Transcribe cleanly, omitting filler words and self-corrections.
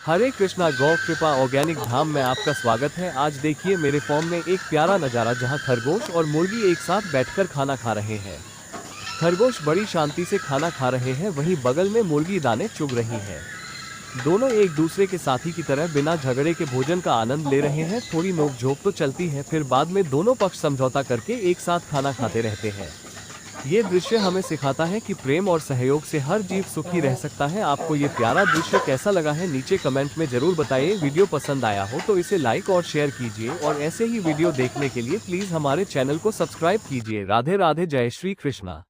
हरे कृष्णा गौ कृपा ऑर्गेनिक धाम में आपका स्वागत है। आज देखिए मेरे फॉर्म में एक प्यारा नज़ारा जहां खरगोश और मुर्गी एक साथ बैठकर खाना खा रहे हैं। खरगोश बड़ी शांति से खाना खा रहे हैं, वहीं बगल में मुर्गी दाने चुग रही है। दोनों एक दूसरे के साथी की तरह बिना झगड़े के भोजन का आनंद ले रहे हैं। थोड़ी नोकझोंक तो चलती है, फिर बाद में दोनों पक्ष समझौता करके एक साथ खाना खाते रहते हैं। ये दृश्य हमें सिखाता है कि प्रेम और सहयोग से हर जीव सुखी रह सकता है। आपको ये प्यारा दृश्य कैसा लगा है नीचे कमेंट में जरूर बताइए। वीडियो पसंद आया हो तो इसे लाइक और शेयर कीजिए और ऐसे ही वीडियो देखने के लिए प्लीज हमारे चैनल को सब्सक्राइब कीजिए। राधे राधे, जय श्री कृष्णा।